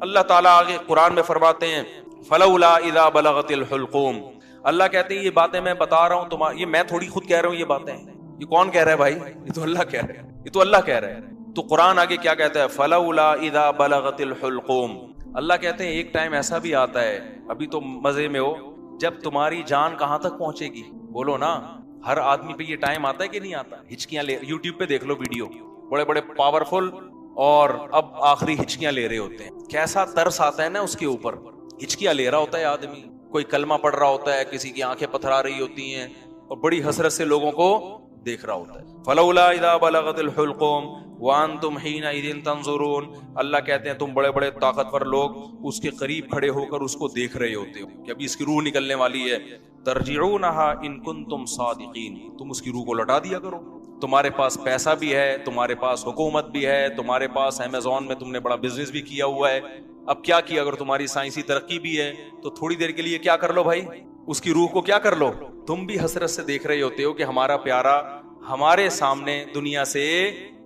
اللہ تعالیٰ آگے قرآن میں فرماتے ہیں فلولا اذا بلغت الحلقوم. اللہ کہتے ہیں یہ باتیں میں بتا رہا ہوں یہ میں تھوڑی خود کہہ رہا ہوں یہ باتیں. یہ کون کہہ رہا ہے بھائی؟ یہ تو اللہ کہہ رہا ہے. یہ تو اللہ کہہ رہا ہے. تو قرآن آگے کیا کہتا ہے؟ فلولا اذا بلغت الحلقوم. اللہ کہتے ہیں ایک ٹائم ایسا بھی آتا ہے, ابھی تو مزے میں ہو, جب تمہاری جان کہاں تک پہنچے گی؟ بولو نا. ہر آدمی پہ یہ ٹائم آتا ہے کہ نہیں آتا؟ ہچکیاں لے, یوٹیوب پہ دیکھ لو ویڈیو, بڑے بڑے پاورفل اور اب آخری ہچکیاں لے رہے ہوتے ہیں. کیسا ترس آتا ہے نا اس کے اوپر. ہچکیاں لے رہا ہوتا ہے آدمی, کوئی کلمہ پڑھ رہا ہوتا ہے, کسی کی آنکھیں پتھرا رہی ہوتی ہیں اور بڑی حسرت سے لوگوں کو دیکھ رہا ہوتا ہے. فلولا اذا بلغت الحلقوم وانتم حینئذ تنظرون. اللہ کہتے ہیں تم بڑے بڑے طاقتور لوگ اس کے قریب کھڑے ہو کر اس کو دیکھ رہے ہوتے ہو کہ ابھی اس کی روح نکلنے والی ہے. ترجعونها ان کنتم صادقین. تم اس کی روح کو لوٹا دیا کرو. تمہارے پاس پیسہ بھی ہے, تمہارے پاس حکومت بھی ہے, تمہارے پاس امیزون میں تم نے بڑا بزنس بھی کیا ہوا ہے. اب کیا کیا, اگر تمہاری سائنسی ترقی بھی ہے تو تھوڑی دیر کے لیے کیا کر لو بھائی, اس کی روح کو کیا کر لو. تم بھی حسرت سے دیکھ رہے ہوتے ہو کہ ہمارا پیارا ہمارے سامنے دنیا سے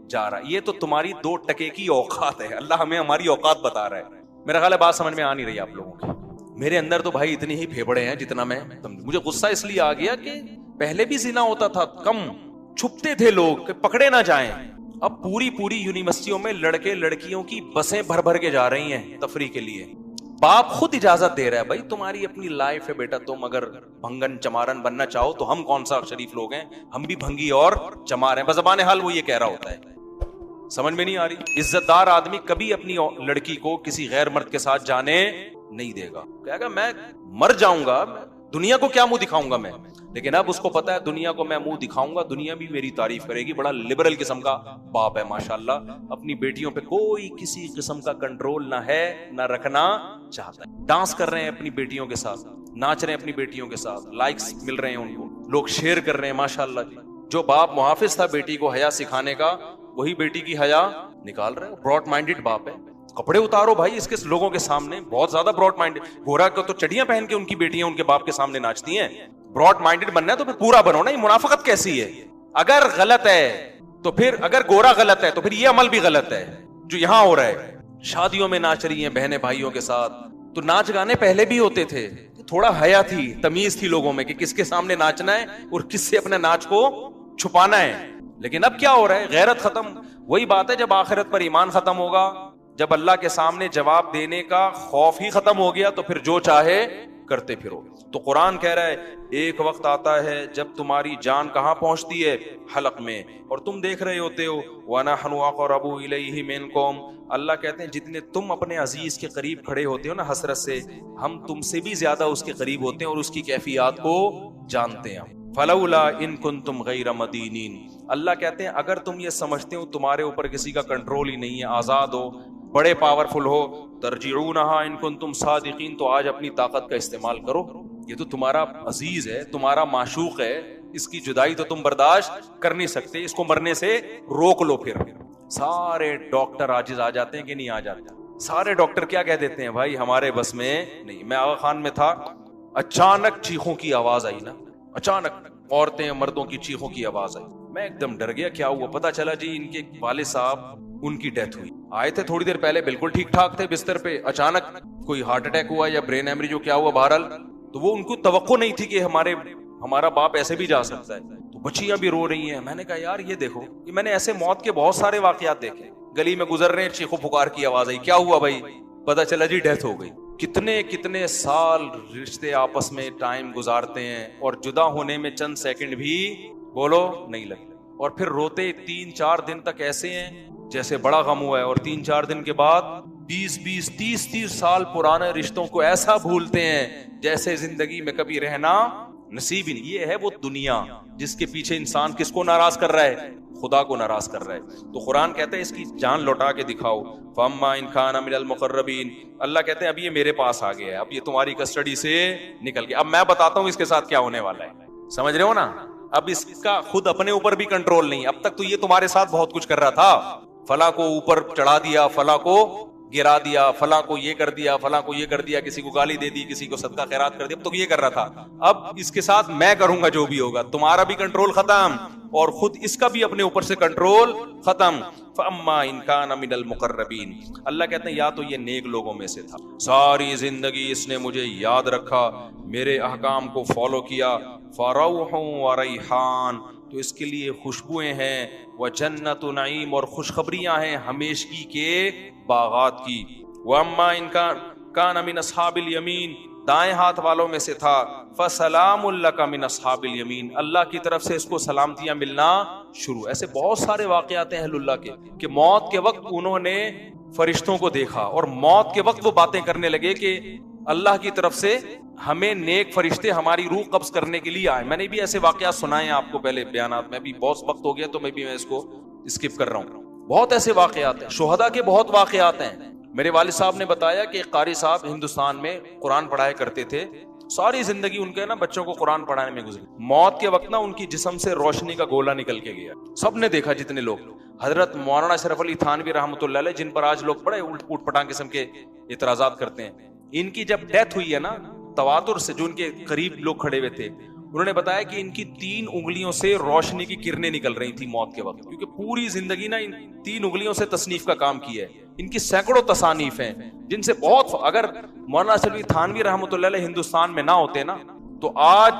جا رہا ہے. یہ تو تمہاری 2 ٹکے کی اوقات ہے. اللہ ہمیں ہماری اوقات بتا رہا ہے. میرا خیال ہے بات سمجھ میں آ نہیں رہی آپ لوگوں کی. میرے اندر تو بھائی اتنی ہی پھیپڑے ہیں جتنا میں مجھے غصہ اس لیے آ گیا کہ پہلے بھی زنا ہوتا تھا, کم چھپتے تھے لوگ کہ پکڑے نہ جائیں. اب پوری یونیورسٹیوں میں لڑکے لڑکیوں کی بسیں بھر کے جا رہی ہیں تفریح کے لیے. باپ خود اجازت دے رہا ہے, بھائی تمہاری اپنی لائف ہے بیٹا, تم اگر بھنگن چمارن بننا چاہو تو ہم کون سا شریف لوگ ہیں, ہم بھی بھنگی اور چمار ہیں. بزبان حال وہ یہ کہہ رہا ہوتا ہے. سمجھ میں نہیں آ رہی. عزت دار آدمی کبھی اپنی لڑکی کو کسی غیر مرد کے ساتھ جانے نہیں دے گا. کہے گا میں مر جاؤں گا, دنیا کو کیا منہ دکھاؤں گا میں. لیکن اب اس کو پتا ہے دنیا کو میں منہ دکھاؤں گا, دنیا بھی میری تعریف کرے گی. بڑا لبرل قسم کا باپ ہے ماشاءاللہ. اپنی بیٹیوں پہ کوئی کسی قسم کا کنٹرول نہ ہے, نہ رکھنا چاہتا ہے. ڈانس کر رہے ہیں اپنی بیٹیوں کے ساتھ, ناچ رہے ہیں اپنی بیٹیوں کے ساتھ, لائکس مل رہے ہیں ان کو, لوگ شیئر کر رہے ہیں ماشاءاللہ جی. جو باپ محافظ تھا بیٹی کو حیا سکھانے کا, وہی بیٹی کی حیا نکال رہے. براڈ مائنڈڈ باپ ہے. کپڑے اتارو بھائی اس کے لوگوں کے سامنے, بہت زیادہ براڈ مائنڈڈ. گورا کو تو چڑیاں پہن کے ان کی بیٹیاں ان کے باپ کے سامنے ناچتی ہیں. براڈ مائنڈڈ بننا ہے تو پھر پورا بنو نا. یہ منافقت کیسی ہے؟ اگر غلط ہے تو پھر, اگر گورا غلط ہے تو پھر یہ عمل بھی غلط ہے جو یہاں ہو رہا ہے. شادیوں میں ناچ رہی ہیں بہنیں بھائیوں کے ساتھ, تو ناچ گانے پہلے بھی ہوتے تھے. تھوڑا حیا تھی, تمیز تھی لوگوں میں کہ کس کے سامنے ناچنا ہے اور کس سے اپنے ناچ کو چھپانا ہے. لیکن اب کیا ہو رہا ہے؟ غیرت ختم. وہی بات ہے جب آخرت پر ایمان ختم ہوگا, جب اللہ کے سامنے جواب دینے کا خوف ہی ختم ہو گیا, تو پھر جو چاہے کرتے پھرو. تو قرآن کہہ رہا ہے ایک وقت آتا ہے جب تمہاری جان کہاں پہنچتی ہے؟ حلق میں, اور تم دیکھ رہے ہوتے ہو. وَنَحْنُ أَقْرَبُ إِلَيْهِ مِنْكُمْ. اللہ کہتے ہیں جتنے تم اپنے عزیز کے قریب کھڑے ہوتے ہو نا حسرت سے, ہم تم سے بھی زیادہ اس کے قریب ہوتے ہیں اور اس کی کیفیات کو جانتے ہیں. فَلَوْلَا إِن كُنْتُمْ غَيْرَ مَدِينِينَ. اللہ کہتے ہیں اگر تم یہ سمجھتے ہو تمہارے اوپر کسی کا کنٹرول ہی نہیں ہے, آزاد ہو, بڑے پاورفل ہو, ترجعونها ان کنتم صادقین, تو آج اپنی طاقت کا استعمال کرو. یہ تو تمہارا عزیز ہے, تمہارا معشوق ہے, اس کی جدائی تو تم برداشت کر نہیں سکتے, اس کو مرنے سے روک لو. پھر سارے ڈاکٹر عاجز آ جاتے ہیں کہ نہیں آ جاتے؟ سارے ڈاکٹر کیا کہہ دیتے ہیں؟ بھائی ہمارے بس میں نہیں. میں آغا خان میں تھا, اچانک چیخوں کی آواز آئی نا, اچانک عورتیں مردوں کی چیخوں کی آواز آئی. میں ایک دم ڈر گیا, کیا ہوا؟ پتا چلا جی ان کے والد صاحب ان کی ڈیتھ ہوئی. آئے تھے تھوڑی دیر پہلے بالکل ٹھیک ٹھاک تھے بستر پہ, اچانک کوئی ہارٹ اٹیک ہوا یا برین ہیمریج جو کیا ہوا بہرحال. تو وہ ان کو توقع نہیں تھی کہ ہمارا باپ ایسے بھی جا سکتا ہے. تو بچیاں بھی رو رہی ہیں. میں نے کہا یار یہ دیکھو, کہ میں نے ایسے موت کے بہت سارے واقعات دیکھے. گلی میں گزر رہے ہیں, چیخو پکار کی آواز آئی, کیا ہوا بھائی؟ پتا چلا جی ڈیتھ ہو گئی. کتنے سال رشتے آپس میں ٹائم گزارتے ہیں اور جدا ہونے میں چند سیکنڈ بھی بولو نہیں لگتے, اور پھر روتے 3-4 دن تک ایسے ہیں جیسے بڑا غم ہوا ہے, اور 3-4 دن کے بعد 20-20 30-30 سال پرانے رشتوں کو ایسا بھولتے ہیں جیسے زندگی میں کبھی رہنا نصیب ہی نہیں. یہ ہے وہ دنیا جس کے پیچھے انسان کس کو ناراض کر رہا ہے؟ خدا کو ناراض کر رہا ہے. تو قرآن کہتا ہے اس کی جان لوٹا کے دکھاؤ. فَأَمَّا إِنْ كَانَ مِنَ الْمُقَرَّبِينَ. اللہ کہتے ہیں اب یہ میرے پاس آ گیا ہے, اب یہ تمہاری کسٹڈی سے نکل گیا. اب میں بتاتا ہوں اس کے ساتھ کیا ہونے والا ہے. سمجھ رہے ہو نا؟ اب اس کا خود اپنے اوپر بھی کنٹرول نہیں. اب تک تو یہ تمہارے ساتھ بہت کچھ کر رہا تھا, فلاں کو اوپر چڑھا دیا, فلاں کو گرا دیا، فلاں کو یہ کر دیا، فلاں کو یہ کر دیا، کسی کو گالی دے دی، کسی کو صدقہ خیرات کر دیا، اب تو یہ کر رہا تھا، اب اس کے ساتھ میں کروں گا جو بھی ہوگا، تمہارا بھی کنٹرول ختم اور خود اس کا بھی اپنے اوپر سے کنٹرول ختم. فَأَمَّا إِن كَانَ مِنَ الْمُقَرَّبِينَ، اللہ کہتے ہیں یا تو یہ نیک لوگوں میں سے تھا، ساری زندگی اس نے مجھے یاد رکھا، میرے احکام کو فالو کیا، فَرَوْحٌ وَرَيْحَانٌ، تو اس کے لیے خوشبوئیں ہیں، وَجَنَّتُ نعیم، اور خوشخبریاں ہیں ہمیشگی کے باغات کی. وَأَمَّا إِن كَانَ مِنْ أَصْحَابِ الْيَمِينِ، دائیں ہاتھ والوں میں سے تھا، فَسَلَامٌ لَكَ مِنْ أَصْحَابِ الْيَمِينِ، اللہ کی طرف سے اس کو سلامتیاں ملنا شروع. ایسے بہت سارے واقعات ہیں اہل اللہ کے کہ موت کے وقت انہوں نے فرشتوں کو دیکھا اور موت کے وقت وہ باتیں کرنے لگے کہ اللہ کی طرف سے ہمیں نیک فرشتے ہماری روح قبض کرنے کے لیے آئے. میں نے بھی ایسے واقعات سنائے ہیں آپ کو پہلے بیانات میں، بھی بہت وقت ہو گیا تو میں اس کو اسکپ کر رہا ہوں. بہت ایسے واقعات ہیں، شہداء کے بہت واقعات ہیں. میرے والد صاحب نے بتایا کہ ایک قاری صاحب ہندوستان میں قرآن پڑھایا کرتے تھے، ساری زندگی ان کے نا بچوں کو قرآن پڑھانے میں گزری. موت کے وقت نا ان کی جسم سے روشنی کا گولا نکل کے گیا، سب نے دیکھا جتنے لوگ. حضرت مولانا اشرف علی تھانوی رحمۃ اللہ علیہ، جن پر آج لوگ بڑے اوٹ پٹانگ قسم کے اعتراضات کرتے ہیں، ان کی جب ڈیتھ ہوئی ہے نا، تواتر سے جو ان کے قریب لوگ کھڑے ہوئے تھے، انہوں نے بتایا کہ ان کی 3 انگلیوں سے روشنی کی کرنیں نکل رہی تھی موت کے وقت، کیونکہ پوری زندگی نا ان 3 انگلیوں سے تصنیف کا کام کیا ہے. ان کی سینکڑوں تصانیف ہیں جن سے بہت، اگر مولانا اشرف علی تھانوی رحمۃ اللہ علیہ ہندوستان میں نہ ہوتے نا تو آج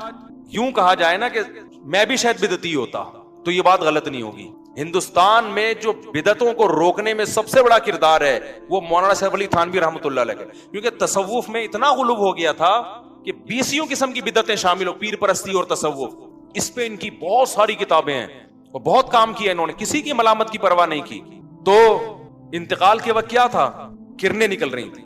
یوں کہا جائے نا کہ میں بھی شاید بدعتی ہوتا، تو یہ بات غلط نہیں ہوگی. ہندوستان میں جو بدعتوں کو روکنے میں سب سے بڑا کردار ہے وہ مولانا اشرف علی تھانوی رحمۃ اللہ علیہ کا، کیونکہ تصوف میں اتنا غلو ہو گیا تھا کہ 20 قسم کی بدعتیں شامل ہو، پیر پرستی اور تصوف. اس پہ ان کی بہت ساری کتابیں ہیں اور بہت کام کیا انہوں نے، کسی کی ملامت کی پرواہ نہیں کی. تو انتقال کے وقت کیا تھا؟ کرنیں نکل رہی تھی.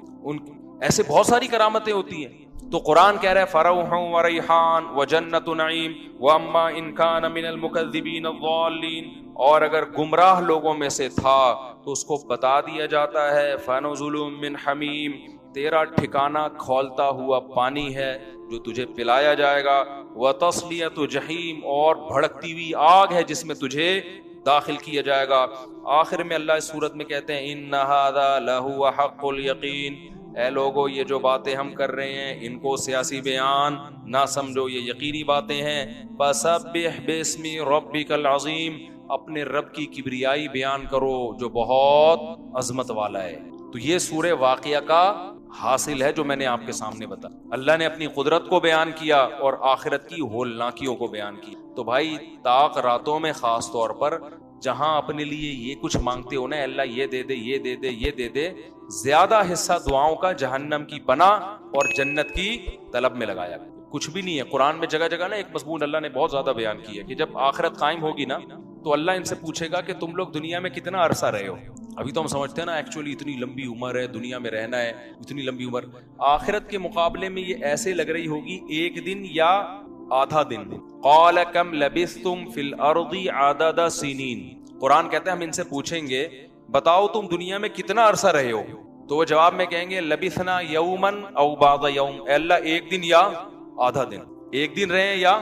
ایسے بہت ساری کرامتیں ہوتی ہیں. تو قرآن کہہ رہا ہے فَرَوْحٌ وَرَيْحَانٌ وَجَنَّتُ نَعِيمٍ وَأَمَّا إِن كَانَ مِنَ الْمُكَذِّبِينَ الضَّالِّينَ، اور اگر گمراہ لوگوں میں سے تھا تو اس کو بتا دیا جاتا ہے فَنُزُلٌ مِّنْ حَمِيمٍ، تیرا ٹھکانہ کھولتا ہوا پانی ہے جو تجھے پلایا جائے گا، وَتَصْلِيَةُ جَحِيمٍ، اور بھڑکتی ہوئی آگ ہے جس میں تجھے داخل کیا جائے گا. آخر میں اللہ اس صورت میں کہتے ہیں ان هذا لهو حق اليقین، اے لوگو یہ جو باتیں ہم کر رہے ہیں ان کو سیاسی بیان نہ سمجھو، یہ یقینی باتیں ہیں. فسبح باسم ربک العظیم، اپنے رب کی کبریائی بیان کرو جو بہت عظمت والا ہے. تو یہ سورہ واقعہ کا حاصل ہے جو میں نے آپ کے سامنے بتایا. اللہ نے اپنی قدرت کو بیان کیا اور آخرت کی ہولناکیوں کو بیان کی. تو بھائی طاق راتوں میں خاص طور پر جہاں اپنے لیے یہ کچھ مانگتے ہو نا، اللہ یہ دے دے، یہ دے دے، یہ دے دے، زیادہ حصہ دعاؤں کا جہنم کی پناہ اور جنت کی طلب میں لگایا. کچھ بھی نہیں ہے. قرآن میں جگہ جگہ نا ایک مضمون اللہ نے بہت زیادہ بیان کیا کہ جب آخرت قائم ہوگی نا تو اللہ ان سے پوچھے گا کہ تم لوگ دنیا میں کتنا عرصہ رہے ہو. ابھی تو ہم سمجھتے ہیں نا ایکچولی اتنی لمبی عمر ہے، دنیا میں رہنا ہے اتنی لمبی عمر. آخرت کے مقابلے میں یہ ایسے لگ رہی ہوگی 1 دن یا آدھا دن. قال کم لبثتم فی الارض عدد سنین، قرآن کہتا ہے ہم ان سے پوچھیں گے بتاؤ تم دنیا میں کتنا عرصہ رہے ہو، تو وہ جواب میں کہیں گے لبثنا یوما او بعض یوم، اے اللہ 1 دن یا آدھا دن، 1 دن رہے یا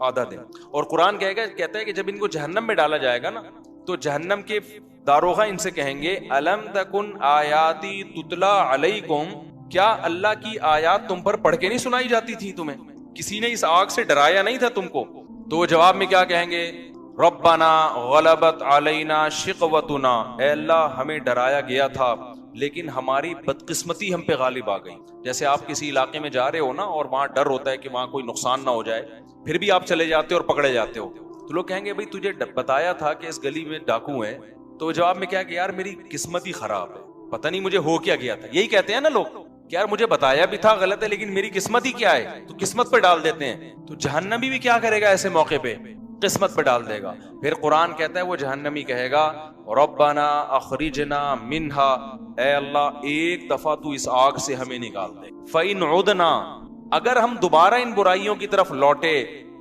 آدھا دن. اور قرآن کہتا ہے کہ جب ان کو جہنم میں ڈالا جائے گا نا تو جہنم کے داروغہ ان سے کہیں گے الم تکن آیاتی تتلا علیکم، کیا اللہ کی آیات تم پر پڑھ کے نہیں سنائی جاتی تھی، تمہیں کسی نے اس آگ سے ڈرایا نہیں تھا تم کو؟ تو جواب میں کیا کہیں گے ربنا غلبت علینا شقوتنا، اے اللہ ہمیں ڈرایا گیا تھا لیکن ہماری بدقسمتی ہم پہ غالب آ گئی. جیسے آپ کسی علاقے میں جا رہے ہو نا اور وہاں ڈر ہوتا ہے کہ وہاں کوئی نقصان نہ ہو جائے، پھر بھی آپ چلے جاتے ہو اور پکڑے جاتے ہو، تو لوگ کہیں گے بھائی تجھے بتایا تھا کہ اس گلی میں ڈاکو ہیں، تو جواب میں کیا کہ یار میری قسمت ہی خراب ہے، پتہ نہیں مجھے ہو کیا گیا تھا. یہی کہتے ہیں نا لوگ کہ یار مجھے بتایا بھی تھا غلط ہے لیکن میری قسمت ہی کیا ہے، تو قسمت پہ ڈال دیتے ہیں. تو جہنمی بھی کیا کرے گا ایسے موقع پہ؟ قسمت پہ ڈال دے گا. پھر قرآن کہتا ہے وہ جہنمی کہے گا ربنا اخرجنا منہا، اے اللہ 1 دفعہ تو اس آگ سے ہمیں نکال دے. فإن عدنا، اگر ہم دوبارہ ان برائیوں کی طرف لوٹے،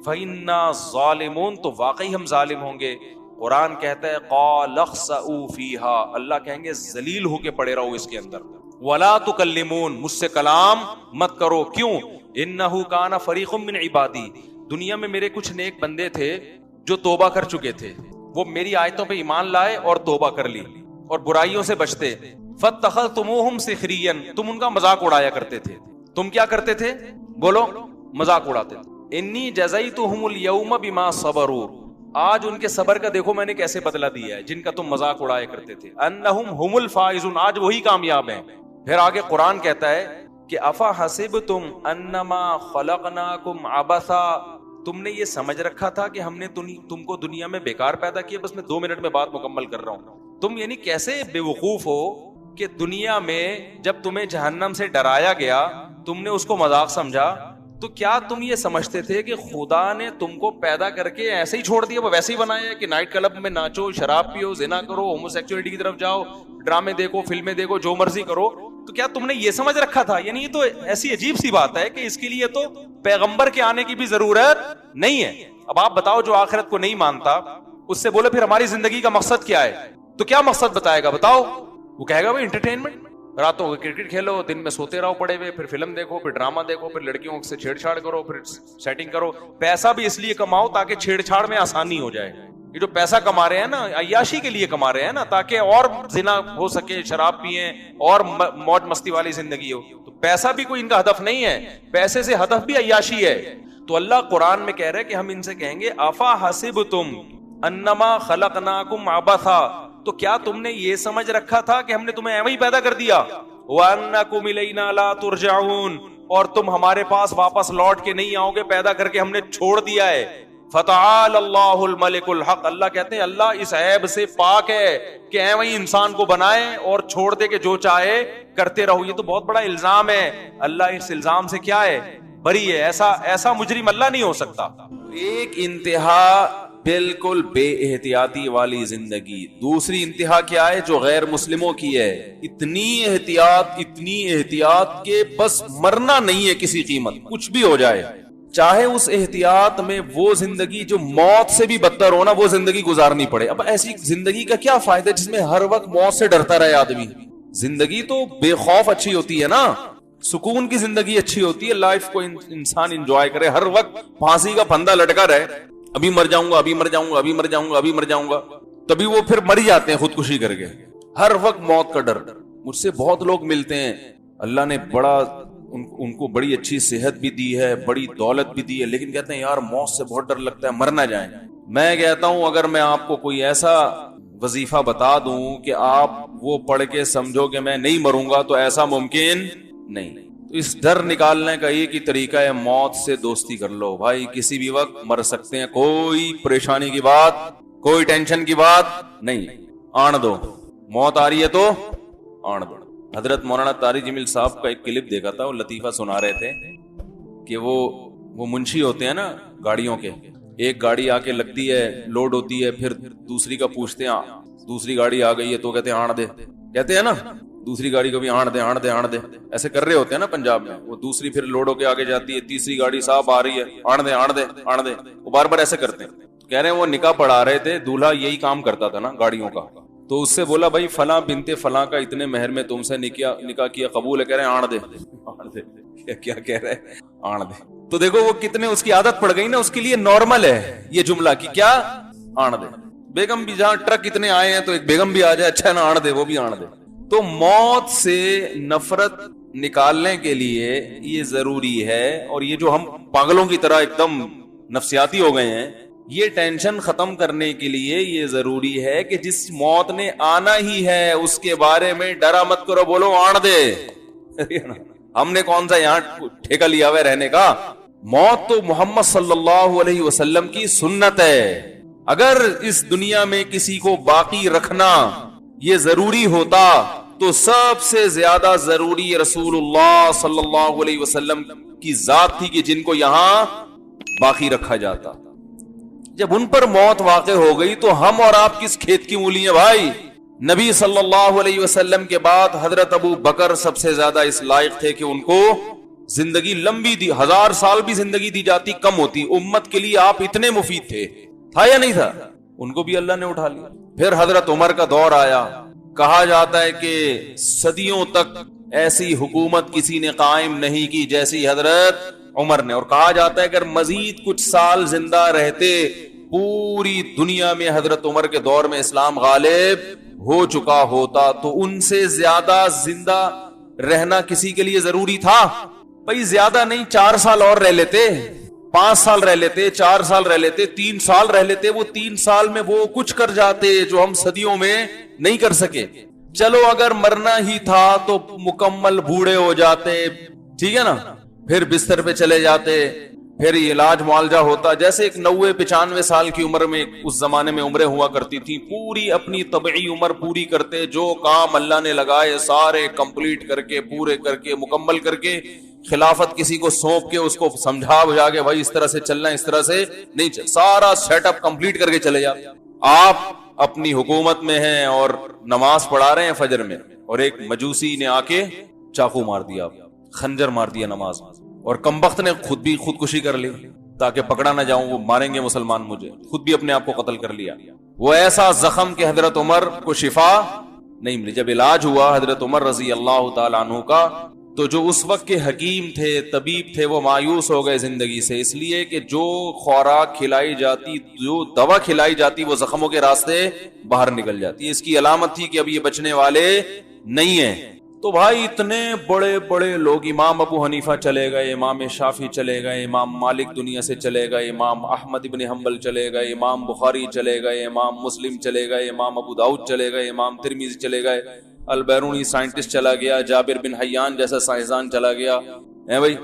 فإنا ظالمون، تو واقعی ہم ظالم ہوں گے. قرآن کہتا ہے قال اخسئوا فیہا، اللہ کہیں گے ذلیل ہو کے پڑے رہو اس کے اندر. ولا تکلمون، مجھ سے کلام مت کرو. کیوں؟ انہ کان فریق من عبادی، دنیا میں میرے کچھ نیک بندے تھے جو توبہ کر چکے تھے، وہ میری آیتوں پہ ایمان لائے اور توبہ کر لی اور برائیوں سے بچتے. فَاتَّخَذْتُمُوهُمْ سِخْرِيًّا، تم ان کا مذاق اڑایا کرتے تھے. تم کیا کرتے تھے؟ بولو. مذاق اڑاتے تھے. انی جزیتہم اليوم بما صبروا، آج ان کے صبر کا دیکھو میں نے کیسے بدلہ دیا ہے، جن کا تم مذاق اڑایا کرتے تھے. انہم ہم الفائزون، آج وہی کامیاب ہیں. پھر آگے قرآن کہتا ہے کہ افا حسبتم انما خلقناکم عبثا، تم نے یہ سمجھ رکھا تھا کہ ہم نے تم کو دنیا میں بیکار پیدا کیا. بس میں 2 منٹ میں بات مکمل کر رہا ہوں. تم یعنی کیسے بے وقوف ہو کہ دنیا میں جب تمہیں جہنم سے ڈرایا گیا تم نے اس کو مذاق سمجھا. تو کیا تم یہ سمجھتے تھے کہ خدا نے تم کو پیدا کر کے ایسے ہی چھوڑ دیا، وہ ویسے ہی بنایا ہے کہ نائٹ کلب میں ناچو، شراب پیو، زنا کرو، ہومو سیکچولیٹی کی طرف جاؤ، ڈرامے دیکھو، فلمیں دیکھو، جو مرضی کرو؟ تو کیا تم نے یہ سمجھ رکھا تھا؟ یعنی یہ تو ایسی عجیب سی بات ہے کہ اس کے لیے تو پیغمبر کے آنے کی بھی ضرورت نہیں ہے. اب آپ بتاؤ جو آخرت کو نہیں مانتا اس سے بولے پھر ہماری زندگی کا مقصد کیا ہے، تو کیا مقصد بتائے گا؟ بتاؤ. وہ کہے گا بھائی انٹرٹینمنٹ، راتوں کو کرکٹ کھیلو، دن میں سوتے رہو پڑے ہوئے، پھر فلم دیکھو، پھر ڈرامہ دیکھو، پھر لڑکیوں سے چھیڑ چھاڑ کرو، پھر سیٹنگ کرو. پیسہ بھی اس لیے کماؤ تاکہ چھیڑ چھاڑ میں آسانی ہو جائے. یہ جو پیسہ کما رہے ہیں نا عیاشی کے لیے کما رہے ہیں نا، تاکہ اور زنا ہو سکے، شراب پئیں اور موج مستی والی زندگی ہو. تو پیسہ بھی کوئی ان کا ہدف نہیں ہے، پیسے سے ہدف بھی عیاشی ہے. تو اللہ قرآن میں کہہ رہے کہ ہم ان سے کہیں گے افا حسبتم انما خلقناکم عبثا، تو کیا تم نے یہ سمجھ رکھا تھا کہ ہم نے تمہیں ایویں ہی پیدا کر دیا؟ وَأَنَّكُمْ إِلَيْنَا لَا تُرْجَعُونَ، اور تم ہمارے پاس واپس لوٹ کے نہیں آؤ گے، پیدا کر کے ہم نے چھوڑ دیا ہے. فَتَعَالَ اللَّهُ الْمَلِكُ الْحَقُّ، اللہ کہتے ہیں اللہ اس عیب سے پاک ہے کہ ایویں انسان کو بنائے اور چھوڑ دے کہ جو چاہے کرتے رہو. یہ تو بہت بڑا الزام ہے. اللہ اس الزام سے کیا ہے؟ بری ہے. ایسا مجرم اللہ نہیں ہو سکتا. ایک انتہا بالکل بے احتیاطی والی زندگی، دوسری انتہا کیا ہے جو غیر مسلموں کی ہے؟ اتنی احتیاط کہ بس مرنا نہیں ہے کسی قیمت، کچھ بھی ہو جائے، چاہے اس احتیاط میں وہ زندگی جو موت سے بھی بدتر ہو نا وہ زندگی گزارنی پڑے. اب ایسی زندگی کا کیا فائدہ جس میں ہر وقت موت سے ڈرتا رہے آدمی؟ زندگی تو بے خوف اچھی ہوتی ہے نا، سکون کی زندگی اچھی ہوتی ہے. لائف کو انسان انجوائے کرے، ہر وقت پھانسی کا پھندا لٹکا رہے، ابھی مر جاؤں گا، ابھی مر جاؤں گا، ابھی مر جاؤں گا، ابھی مر جاؤں گا، تبھی وہ پھر مر جاتے ہیں خودکشی کر کے. ہر وقت موت کا ڈر. مجھ سے بہت لوگ ملتے ہیں، اللہ نے بڑا ان کو بڑی اچھی صحت بھی دی ہے، بڑی دولت بھی دی ہے، لیکن کہتے ہیں یار موت سے بہت ڈر لگتا ہے، مر نہ جائیں. میں کہتا ہوں اگر میں آپ کو کوئی ایسا وظیفہ بتا دوں کہ آپ وہ پڑھ کے سمجھو کہ میں نہیں مروں گا تو ایسا ممکن نہیں. تو اس ڈر نکالنے کا ایک ہی طریقہ ہے، موت سے دوستی کر لو. بھائی کسی بھی وقت مر سکتے ہیں، کوئی پریشانی کی بات، کوئی ٹینشن کی بات نہیں. آن دو، موت آ رہی ہے تو آن دو. حضرت مولانا طارق جمیل صاحب کا ایک کلپ دیکھا تھا، وہ لطیفہ سنا رہے تھے کہ وہ منشی ہوتے ہیں نا گاڑیوں کے، ایک گاڑی آ کے لگتی ہے، لوڈ ہوتی ہے، پھر دوسری کا پوچھتے ہیں دوسری گاڑی آ گئی ہے تو کہتے ہیں آن دے، کہتے ہیں نا دوسری گاڑی کو بھی آن دے آن دے آن دے، ایسے کر رہے ہوتے ہیں نا پنجاب میں. وہ دوسری پھر لوڈ ہو کے آگے جاتی ہے، تیسری گاڑی صاحب آ رہی ہے، آن دے آن دے آن دے. وہ بار بار ایسے کرتے ہیں. کہہ رہے ہیں وہ نکاح پڑھا رہے تھے، دولہا یہی کام کرتا تھا نا گاڑیوں کا. تو اس سے بولا بھائی فلاں بنتے فلاں کا اتنے مہر میں تم سے نکاح کیا، قبول ہے؟ کہہ رہے ہیں آن دے آن دے. کیا کہہ رہے ہیں؟ آن دے. تو دیکھو وہ کتنے اس کی عادت پڑ گئی نا، اس کے لیے نارمل ہے یہ جملہ کہ کیا آن دے. بیگم بھی جہاں ٹرک اتنے آئے ہیں تو ایک بیگم بھی آ جائے، اچھا ہے نا، آن دے، وہ بھی آن دے. تو موت سے نفرت نکالنے کے لیے یہ ضروری ہے، اور یہ جو ہم پاگلوں کی طرح ایک دم نفسیاتی ہو گئے ہیں، یہ ٹینشن ختم کرنے کے لیے یہ ضروری ہے کہ جس موت نے آنا ہی ہے اس کے بارے میں ڈرا مت کرو، بولو آن دے. ہم نے کون سا یہاں ٹھیکہ لیا ہوا ہے رہنے کا؟ موت تو محمد صلی اللہ علیہ وسلم کی سنت ہے. اگر اس دنیا میں کسی کو باقی رکھنا یہ ضروری ہوتا تو سب سے زیادہ ضروری رسول اللہ صلی اللہ علیہ وسلم کی ذات تھی کہ جن کو یہاں باقی رکھا جاتا. جب ان پر موت واقع ہو گئی تو ہم اور آپ کس کھیت کی مولی ہیں بھائی؟ نبی صلی اللہ علیہ وسلم کے بعد حضرت ابو بکر سب سے زیادہ اس لائق تھے کہ ان کو زندگی لمبی دی، 1000 سال بھی زندگی دی جاتی کم ہوتی. امت کے لیے آپ اتنے مفید تھے، تھا یا نہیں تھا؟ ان کو بھی اللہ نے اٹھا لیا. پھر حضرت عمر کا دور آیا. کہا جاتا ہے کہ صدیوں تک ایسی حکومت کسی نے قائم نہیں کی جیسی حضرت عمر نے، اور کہا جاتا ہے اگر مزید کچھ سال زندہ رہتے پوری دنیا میں حضرت عمر کے دور میں اسلام غالب ہو چکا ہوتا تو ان سے زیادہ زندہ رہنا کسی کے لیے ضروری تھا؟ بھائی زیادہ نہیں، 4 سال اور رہ لیتے، 5 سال رہ لیتے، 4 سال رہ لیتے، 3 سال رہ لیتے، وہ 3 سال میں وہ کچھ کر جاتے جو ہم صدیوں میں نہیں کر سکے۔ چلو اگر مرنا ہی تھا تو مکمل بوڑھے ہو جاتے، ٹھیک ہے نا، پھر بستر پہ چلے جاتے، پھر علاج معالجہ ہوتا، جیسے ایک 90-95 سال کی عمر میں اس زمانے میں عمریں ہوا کرتی تھی، پوری اپنی طبعی عمر پوری کرتے، جو کام اللہ نے لگائے سارے کمپلیٹ کر کے، پورے کر کے، مکمل کر کے، خلافت کسی کو سونپ کے اس کو سمجھا بجھا کے بھائی اس طرح سے چلنا، اس طرح سے نہیں چل، سارا سیٹ اپ کمپلیٹ کر کے چلے جاتے۔ آپ اپنی حکومت میں ہیں اور نماز پڑھا رہے ہیں فجر میں، اور ایک مجوسی نے آ کے چاقو مار دیا، خنجر مار دیا نماز، اور کمبخت نے خود بھی خودکشی کر لی تاکہ پکڑا نہ جاؤں، وہ ماریں گے مسلمان مجھے، خود بھی اپنے آپ کو قتل کر لیا۔ وہ ایسا زخم کہ حضرت عمر کو شفا نہیں ملی۔ جب علاج ہوا حضرت عمر رضی اللہ تعالیٰ عنہ کا، تو جو اس وقت کے حکیم تھے، طبیب تھے، وہ مایوس ہو گئے زندگی سے، اس لیے کہ جو خوراک کھلائی جاتی، جو دوا کھلائی جاتی، وہ زخموں کے راستے باہر نکل جاتی، اس کی علامت تھی کہ اب یہ بچنے والے نہیں ہیں۔ تو بھائی اتنے بڑے بڑے لوگ، امام ابو حنیفہ چلے گئے، امام شافعی چلے گئے، امام مالک دنیا سے چلے گئے، امام احمد ابن حنبل چلے گئے، امام بخاری چلے گئے، امام مسلم چلے گئے، امام ابو داؤد چلے گئے، امام ترمذی چلے گئے، البیرونی سائنٹسٹ چلا گیا، جابر بن حیان جیسا سائنسدان چلا گیا، بھائی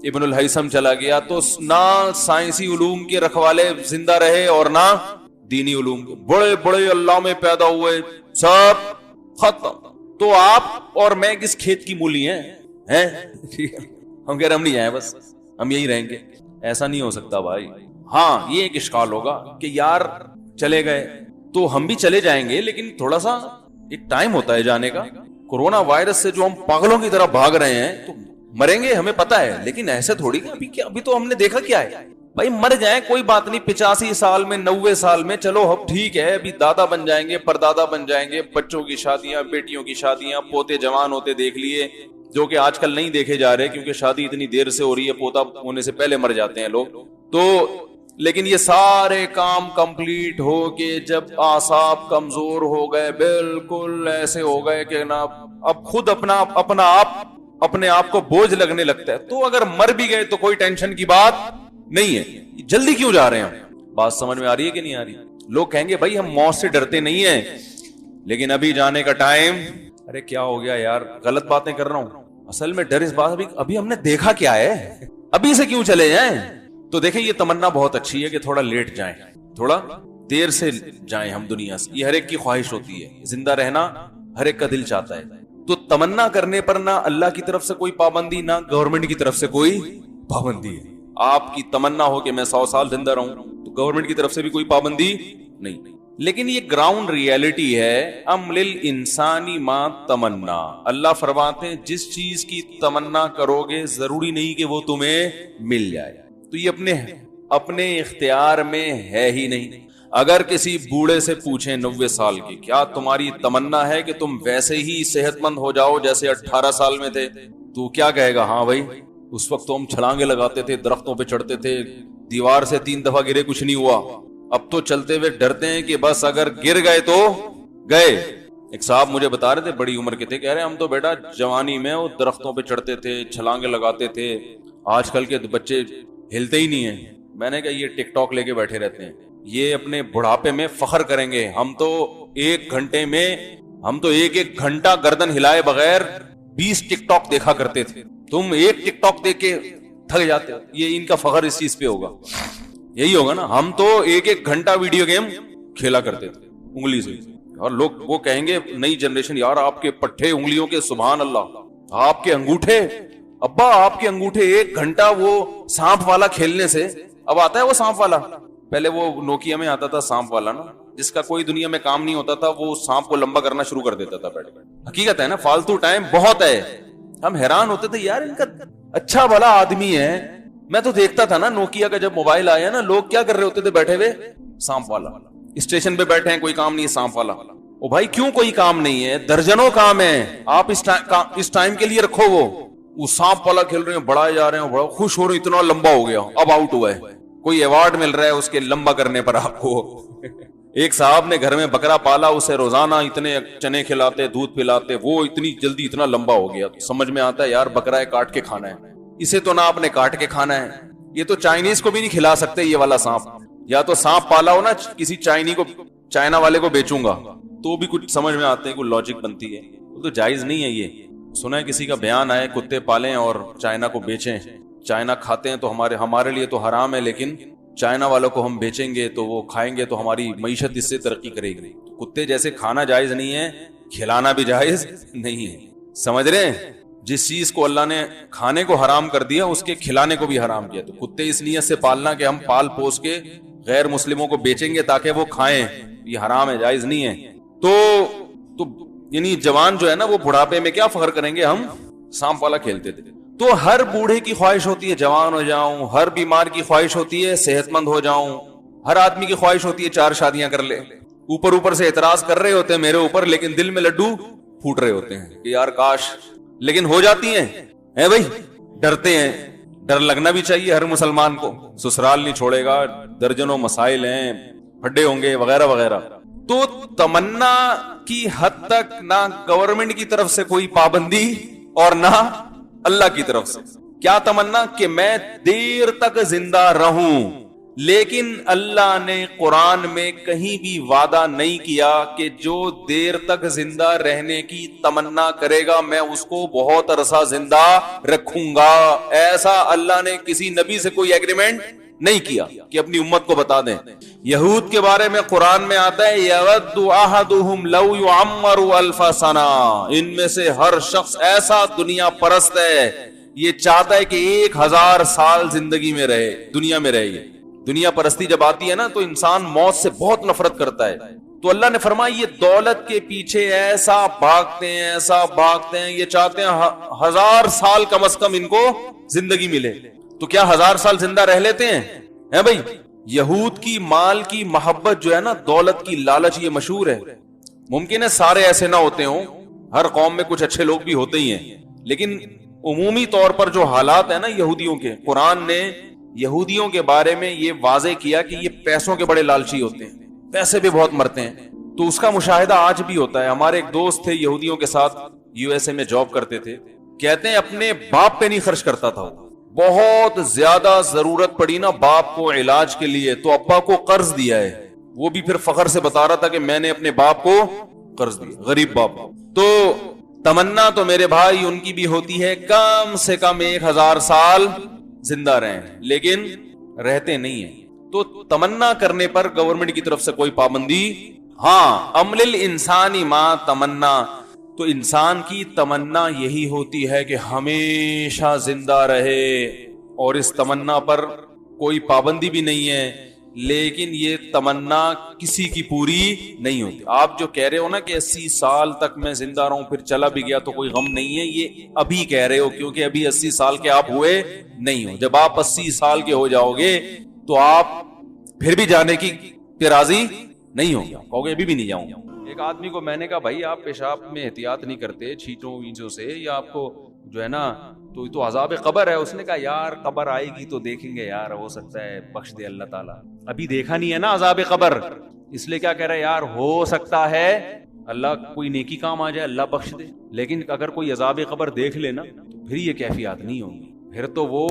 ابن الہیثم چلا گیا، تو نہ سائنسی علوم کے رکھوالے زندہ رہے اور نہ دینی علوم کے، بڑے بڑے علامے پیدا ہوئے، سب ختم۔ تو آپ اور میں کس کھیت کی مولی ہیں؟ ہم کہہ رہے ہم نہیں جائیں، بس ہم یہی رہیں گے، ایسا نہیں ہو سکتا بھائی۔ ہاں یہ ایک اشکال ہوگا کہ یار چلے گئے تو ہم بھی چلے جائیں گے، لیکن تھوڑا سا ایک ٹائم ہوتا ہے جانے کا۔ کورونا وائرس سے جو ہم پاگلوں کی طرح بھاگ رہے ہیں تو مریں گے ہمیں پتا ہے، لیکن ایسے تھوڑی کہ ابھی تو ہم نے دیکھا کیا ہے بھائی، مر جائیں کوئی بات نہیں، 85 سال میں، 90 سال میں، چلو اب ٹھیک ہے، ابھی دادا بن جائیں گے، پردادا بن جائیں گے، بچوں کی شادیاں، بیٹیوں کی شادیاں، پوتے جوان ہوتے دیکھ لیے، جو کہ آج کل نہیں دیکھے جا رہے کیونکہ شادی اتنی دیر سے ہو رہی ہے، پوتا ہونے سے پہلے مر جاتے ہیں لوگ۔ تو لیکن یہ سارے کام کمپلیٹ ہو کے جب اعصاب کمزور ہو گئے، بالکل ایسے ہو گئے کہ نا اب خود اپنے آپ کو بوجھ لگنے لگتا ہے، تو اگر مر بھی گئے تو کوئی ٹینشن کی بات نہیں ہے۔ جلدی کیوں جا رہے ہیں؟ بات سمجھ میں آ رہی ہے کہ نہیں آ رہی؟ لوگ کہیں گے بھائی ہم موت سے ڈرتے نہیں ہیں، لیکن ابھی جانے کا ٹائم، ارے کیا ہو گیا یار، غلط باتیں کر رہا ہوں، اصل میں ڈر اس بات، ابھی ہم نے دیکھا کیا ہے، ابھی سے کیوں چلے جائیں؟ تو دیکھیں یہ تمنا بہت اچھی ہے کہ تھوڑا لیٹ جائیں، تھوڑا دیر سے جائیں ہم دنیا سے، یہ ہر ایک کی خواہش ہوتی ہے، زندہ رہنا ہر ایک کا دل چاہتا ہے۔ تو تمنا کرنے پر نہ اللہ کی طرف سے کوئی پابندی، نہ گورنمنٹ کی طرف سے کوئی پابندی ہے۔ آپ کی تمنا ہو کہ میں 100 سال زندہ رہوں تو گورنمنٹ کی طرف سے بھی کوئی پابندی نہیں، لیکن یہ گراؤنڈ ریئلٹی ہے۔ ام للانسانی ما تمنا، اللہ فرماتے ہیں جس چیز کی تمنا کرو گے ضروری نہیں کہ وہ تمہیں مل جائے، تو یہ اپنے اختیار میں ہے ہی نہیں۔ اگر کسی بوڑھے سے پوچھیں 90 سال کے، کیا تمہاری تمنا ہے کہ تم ویسے ہی صحت مند ہو جاؤ جیسے 18 سال میں تھے، تو کیا کہے گا؟ ہاں بھائی اس وقت تو ہم چھلانگے لگاتے تھے، درختوں پہ چڑھتے تھے، دیوار سے 3 دفعہ گرے کچھ نہیں ہوا، اب تو چلتے ہوئے ڈرتے ہیں کہ بس اگر گر گئے تو گئے۔ ایک صاحب مجھے بتا رہے تھے، بڑی عمر کے تھے، کہہ رہے ہم تو بیٹا جوانی میں وہ درختوں پہ چڑھتے تھے، چھلانگے لگاتے تھے، آج کل کے بچے ہلتے ہی نہیں ہیں۔ میں نے کہا یہ ٹک ٹاک لے کے بیٹھے رہتے ہیں، یہ اپنے بڑھاپے میں فخر کریں گے، ہم تو ایک گھنٹہ گردن ہلائے بغیر 20 ٹک ٹاک دیکھا کرتے تھے، تم ایک ٹک ٹاک دیکھ کے تھک جاتے ہو۔ یہ ان کا فخر اس چیز پہ ہوگا، یہی ہوگا نا، ہم تو ایک گھنٹہ ویڈیو گیم کھیلا کرتے تھے انگلی سے، اور لوگ وہ کہیں گے نئی جنریشن، یار آپ کے پٹھے انگلیوں کے سبحان اللہ، آپ کے انگوٹھے، ابا آپ کے انگوٹھے 1 گھنٹہ وہ سانپ والا کھیلنے سے، اب آتا ہے وہ سانپ والا، پہلے وہ نوکیا میں آتا تھا سانپ والا نا، جس کا کوئی دنیا میں کام نہیں ہوتا تھا، وہ سانپ کو لمبا کرنا شروع کر دیتا تھا بیٹھ بیٹھ۔ حقیقت ہے نا، فالتو ٹائم بہت ہے، ہم حیران ہوتے تھے یار ان کا اچھا بھلا آدمی ہے۔ میں تو دیکھتا تھا نا نوکیا کا جب موبائل آیا نا، لوگ کیا کر رہے ہوتے تھے بیٹھے ہوئے؟ سانپ والا، اسٹیشن پہ بیٹھے ہیں کوئی کام نہیں ہے، سانپ والا۔ او بھائی کیوں کوئی کام نہیں ہے؟ درجنوں کام ہے، آپ اس ٹائم کے لیے رکھو، وہ سانپ والا کھیل رہے ہیں، بڑھائے جا رہے ہیں، بڑا خوش ہو رہے ہیں، اتنا لمبا ہو گیا، اب آؤٹ ہوا ہے، کوئی ایوارڈ مل رہا ہے اس کے لمبا کرنے پر آپ کو، ایک صاحب نے گھر میں بکرا پالا, اسے روزانہ اتنے چنے کھلاتے, دودھ پلاتے, وہ اتنی جلدی اتنا لمبا ہو گیا. تو سمجھ میں آتا ہے یار بکرا ہے کاٹ کے کھانا ہے, اسے تو نہ آپ نے کاٹ کے کھانا ہے, یہ تو چائنیز کو بھی نہیں کھلا سکتے یہ والا سانپ. یا تو سانپ پالا ہو نا کسی چائنا والے کو بیچوں گا تو بھی کچھ سمجھ میں آتے ہیں, کوئی لاجک بنتی ہے. وہ تو جائز نہیں ہے. یہ سنا ہے کسی کا بیان آئے کتے پالیں اور چائنا کو بیچیں, چائنا کھاتے ہیں تو ہمارے لیے تو حرام ہے, لیکن چائنا والوں کو ہم بیچیں گے تو وہ کھائیں گے تو ہماری معیشت اس سے ترقی کرے گی. کتے جیسے کھانا جائز نہیں ہے, کھلانا بھی جائز نہیں ہے. سمجھ رہے ہیں, جس چیز کو اللہ نے کھانے کو حرام کر دیا اس کے کھلانے کو بھی حرام کیا. تو کتے اس نیت سے پالنا کہ ہم پال پوس کے غیر مسلموں کو بیچیں گے تاکہ وہ کھائیں, یہ حرام ہے, جائز نہیں ہے. تو یعنی جوان جو ہے نا وہ بڑھاپے میں کیا فخر کریں گے, ہم سانپ والا کھیلتے تھے. تو ہر بوڑھے کی خواہش ہوتی ہے جوان ہو جاؤں, ہر بیمار کی خواہش ہوتی ہے صحت مند ہو جاؤں, ہر آدمی کی خواہش ہوتی ہے 4 شادیاں کر لے. اوپر سے اعتراض کر رہے ہوتے ہیں میرے اوپر, لیکن دل میں لڈو پھوٹ رہے ہوتے ہیں کہ یار کاش, لیکن ہو جاتی ہیں. بھائی ڈرتے ہیں, ڈر لگنا بھی چاہیے ہر مسلمان کو. سسرال نہیں چھوڑے گا, درجنوں مسائل ہیں, پھڈے ہوں گے وغیرہ وغیرہ. تو تمنا کی حد تک نہ گورنمنٹ کی طرف سے کوئی پابندی اور نہ اللہ کی طرف سے. کیا تمنا کہ میں دیر تک زندہ رہوں, لیکن اللہ نے قرآن میں کہیں بھی وعدہ نہیں کیا کہ جو دیر تک زندہ رہنے کی تمنا کرے گا میں اس کو بہت عرصہ زندہ رکھوں گا. ایسا اللہ نے کسی نبی سے کوئی ایگریمنٹ نہیں کیا کہ اپنی امت کو بتا دیں. یہود کے بارے میں قرآن میں آتا ہے یود احدہم لو یعمر الف سنہ, ان میں سے ہر شخص ایسا دنیا پرست ہے یہ چاہتا ہے کہ 1000 سال زندگی میں رہے, دنیا میں رہے. دنیا پرستی جب آتی ہے نا تو انسان موت سے بہت نفرت کرتا ہے. تو اللہ نے فرمایا یہ دولت کے پیچھے ایسا بھاگتے ہیں, یہ چاہتے ہیں 1000 سال کم از کم ان کو زندگی ملے. تو کیا 1000 سال زندہ رہ لیتے ہیں بھائی. یہود کی مال کی محبت جو ہے نا, دولت کی لالچ, یہ مشہور ہے. ممکن ہے سارے ایسے نہ ہوتے ہوں, ہر قوم میں کچھ اچھے لوگ بھی ہوتے ہی ہیں, لیکن عمومی طور پر جو حالات ہیں نا یہودیوں کے, قرآن نے یہودیوں کے بارے میں یہ واضح کیا کہ یہ پیسوں کے بڑے لالچی ہوتے ہیں, پیسے بھی بہت مرتے ہیں. تو اس کا مشاہدہ آج بھی ہوتا ہے. ہمارے ایک دوست تھے یہودیوں کے ساتھ, USA میں جاب کرتے تھے, کہتے ہیں اپنے باپ پہ نہیں خرچ کرتا تھا. بہت زیادہ ضرورت پڑی نا باپ کو علاج کے لیے تو ابا کو قرض دیا ہے, وہ بھی پھر فخر سے بتا رہا تھا کہ میں نے اپنے باپ کو قرض دیا, غریب باپ. تو تمنا تو میرے بھائی ان کی بھی ہوتی ہے کم سے کم 1000 سال زندہ رہیں, لیکن رہتے نہیں ہیں. تو تمنا کرنے پر گورنمنٹ کی طرف سے کوئی پابندی. ہاں عمل الانسانی ما تمنا, تو انسان کی تمنا یہی ہوتی ہے کہ ہمیشہ زندہ رہے, اور اس تمنا پر کوئی پابندی بھی نہیں ہے, لیکن یہ تمنا کسی کی پوری نہیں ہوتی. آپ جو کہہ رہے ہو نا کہ 80 سال تک میں زندہ رہوں پھر چلا بھی گیا تو کوئی غم نہیں ہے, یہ ابھی کہہ رہے ہو کیونکہ ابھی 80 سال کے آپ ہوئے نہیں ہو. جب آپ 80 سال کے ہو جاؤ گے تو آپ پھر بھی جانے کی راضی نہیں ہوں گے, کہو گے ابھی بھی نہیں جاؤں گا. ایک آدمی کو میں نے کہا بھائی آپ پیشاب میں احتیاط نہیں کرتے چھینٹوں وینچوں سے, یا آپ کو جو ہے نا تو عذاب قبر ہے. اس نے کہا یار قبر آئے گی تو دیکھیں گے یار, ہو سکتا ہے بخش دے اللہ تعالیٰ, ابھی دیکھا نہیں ہے نا عذاب قبر, اس لیے کیا کہہ رہا ہے یار ہو سکتا ہے اللہ کوئی نیکی کام آ جائے اللہ بخش دے. لیکن اگر کوئی عذاب قبر دیکھ لے نا تو پھر یہ کیفیات نہیں ہوں گی, پھر تو وہ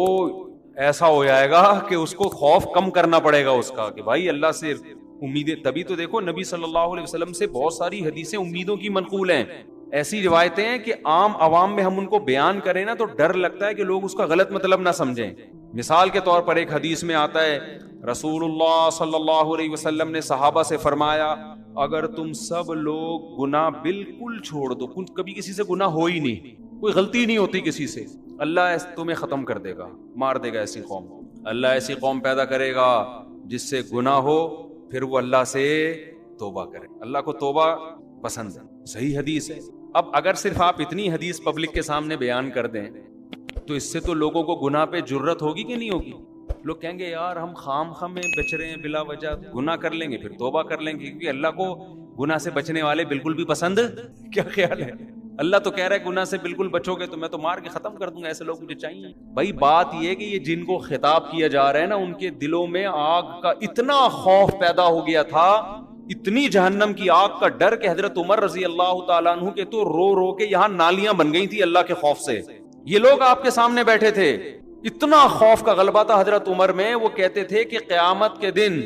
ایسا ہو جائے گا کہ اس کو خوف کم کرنا پڑے گا اس کا کہ بھائی اللہ سے امیدیں. تبھی تو دیکھو نبی صلی اللہ علیہ وسلم سے بہت ساری حدیثیں امیدوں کی منقول ہیں, ایسی روایتیں ہیں کہ عام عوام میں ہم ان کو بیان کریں نا تو ڈر لگتا ہے کہ لوگ اس کا غلط مطلب نہ سمجھیں. مثال کے طور پر ایک حدیث میں آتا ہے رسول اللہ صلی اللہ علیہ وسلم نے صحابہ سے فرمایا اگر تم سب لوگ گناہ بالکل چھوڑ دو, کبھی کسی سے گناہ ہو ہی نہیں, کوئی غلطی نہیں ہوتی کسی سے, اللہ تمہیں ختم کر دے گا, مار دے گا ایسی قوم. اللہ ایسی قوم پیدا کرے گا جس سے گناہ ہو پھر وہ اللہ سے توبہ کرے. اللہ کو توبہ پسند ہے, صحیح حدیث ہے. اب اگر صرف آپ اتنی حدیث پبلک کے سامنے بیان کر دیں تو اس سے تو لوگوں کو گناہ پہ جرت ہوگی کہ نہیں ہوگی. لوگ کہیں گے یار ہم خام میں بچ رہے ہیں بلا وجہ, گناہ کر لیں گے پھر توبہ کر لیں گے, کیونکہ اللہ کو گناہ سے بچنے والے بالکل بھی پسند. کیا خیال ہے, اللہ تو کہہ رہا ہے گناہ سے بالکل بچو گے تو میں تو مار کے ختم کر دوں گا, ایسے لوگ مجھے چاہیے. بھائی بات یہ کہ یہ جن کو خطاب کیا جا رہا ہے نا ان کے دلوں میں آگ کا اتنا خوف پیدا ہو گیا تھا اتنی جہنم کی آگ کا ڈر کہ حضرت عمر رضی اللہ تعالیٰ عنہ کے تو رو رو کے یہاں نالیاں بن گئی تھی اللہ کے خوف سے. یہ لوگ آپ کے سامنے بیٹھے تھے, اتنا خوف کا غلبہ تھا حضرت عمر میں. وہ کہتے تھے کہ قیامت کے دن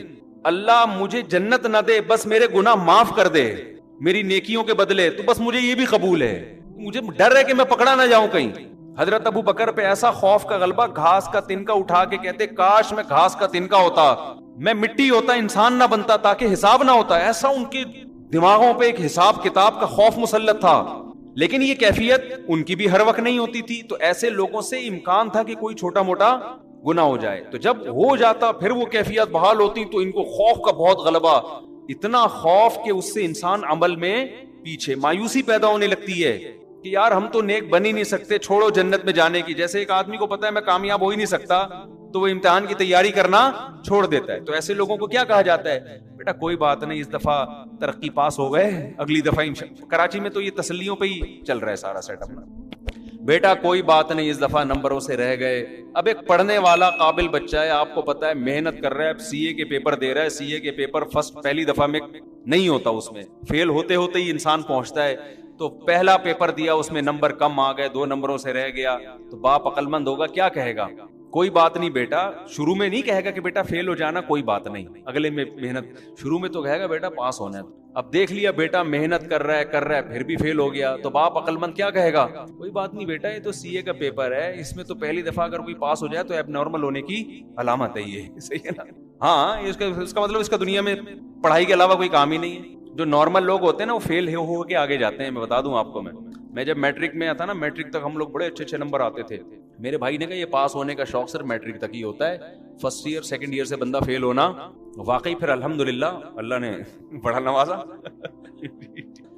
اللہ مجھے جنت نہ دے, بس میرے گناہ معاف کر دے میری نیکیوں کے بدلے, تو بس مجھے یہ بھی قبول ہے, مجھے ڈر ہے کہ میں پکڑا نہ جاؤں کہیں. حضرت ابو بکر پہ ایسا خوف کا غلبہ, گھاس کا تنکا اٹھا کے کہتے کاش میں گھاس کا تنکا ہوتا, میں مٹی ہوتا, انسان نہ بنتا تاکہ حساب نہ ہوتا. ایسا ان کے دماغوں پہ ایک حساب کتاب کا خوف مسلط تھا. لیکن یہ کیفیت ان کی بھی ہر وقت نہیں ہوتی تھی, تو ایسے لوگوں سے امکان تھا کہ کوئی چھوٹا موٹا گناہ ہو جائے. تو جب ہو جاتا پھر وہ کیفیت بحال ہوتی, تو ان کو خوف کا بہت غلبہ, اتنا خوف کہ اس سے انسان عمل میں پیچھے, مایوسی پیدا ہونے لگتی ہے کہ یار ہم تو نیک بن ہی نہیں سکتے, چھوڑو جنت میں جانے کی. جیسے ایک آدمی کو پتا ہے میں کامیاب ہو ہی نہیں سکتا تو وہ امتحان کی تیاری کرنا چھوڑ دیتا ہے. تو ایسے لوگوں کو کیا کہا جاتا ہے, بیٹا کوئی بات نہیں, اس دفعہ ترقی پاس ہو گئے, اگلی دفعہ کراچی میں تو یہ تسلیوں پہ ہی چل رہا ہے سارا سیٹ اپ. بیٹا کوئی بات نہیں, اس دفعہ نمبروں سے رہ گئے. اب ایک پڑھنے والا قابل بچہ ہے, آپ کو پتا ہے محنت کر رہا ہے, سی اے کے پیپر دے رہا ہے, سی اے کے پیپر فرسٹ پہلی دفعہ میں نہیں ہوتا, اس میں فیل ہوتے ہوتے ہی انسان پہنچتا ہے. تو پہلا پیپر دیا, اس میں نمبر کم آ گئے, 2 نمبروں سے رہ گیا, تو باپ عقل مند ہوگا, کیا کہے گا, کوئی بات نہیں بیٹا, شروع میں نہیں کہے گا کہ بیٹا فیل ہو جانا کوئی بات نہیں, اگلے میں محنت, شروع میں تو کہے گا بیٹا پاس ہونا ہے. اب دیکھ لیا بیٹا محنت کر رہا ہے پھر بھی فیل ہو گیا, تو باپ عقل مند کیا کہے گا, کوئی بات نہیں بیٹا, یہ تو سی اے کا پیپر ہے, اس میں تو پہلی دفعہ اگر کوئی پاس ہو جائے تو ایب نارمل ہونے کی علامت ہے, یہ صحیح ہے نا. ہاں اس کا مطلب اس کا دنیا میں پڑھائی کے علاوہ کوئی کام ہی نہیں ہے. جو نارمل لوگ ہوتے ہیں نا وہ فیل ہو کے آگے جاتے ہیں. میں بتا دوں آپ کو, میں جب میٹرک میں آتا نا, میٹرک تک ہم لوگ بڑے اچھے نمبر آتے تھے. میرے بھائی نے کہا یہ پاس ہونے کا شوق صرف میٹرک تک ہی ہوتا ہے, فرسٹ ایئر سیکنڈ ایئر سے بندہ فیل ہونا. واقعی پھر الحمدللہ اللہ نے بڑا نوازا.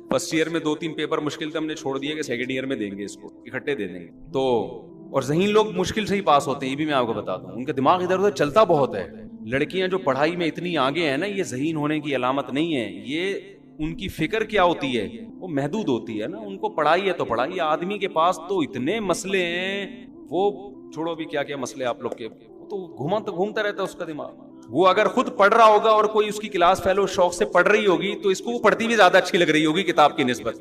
فرسٹ ایئر میں 2-3 پیپر مشکل تھے, ہم نے چھوڑ دیا کہ سیکنڈ ایئر میں دیں گے, اس کو اکٹھے دے دیں گے. تو اور ذہین لوگ مشکل سے ہی پاس ہوتے ہیں, یہ بھی میں آپ کو بتا دوں, ان کا دماغ ادھر ادھر چلتا بہت ہے. لڑکیاں جو پڑھائی میں اتنی آگے ہیں نا, یہ ذہین ہونے کی علامت نہیں ہے, یہ ان کی فکر کیا ہوتی ہے, وہ محدود ہوتی ہے نا. ان کو پڑھائی ہے تو پڑھائی, آدمی کے پاس تو اتنے مسئلے ہیں, وہ چھوڑو بھی کیا کیا مسئلے آپ لوگ کے, تو گھومتا رہتا ہے اس کا دماغ. وہ اگر خود پڑھ رہا ہوگا اور کوئی اس کی کلاس فیلو شوق سے پڑھ رہی ہوگی تو اس کو وہ پڑھتی بھی زیادہ اچھی لگ رہی ہوگی کتاب کی نسبت.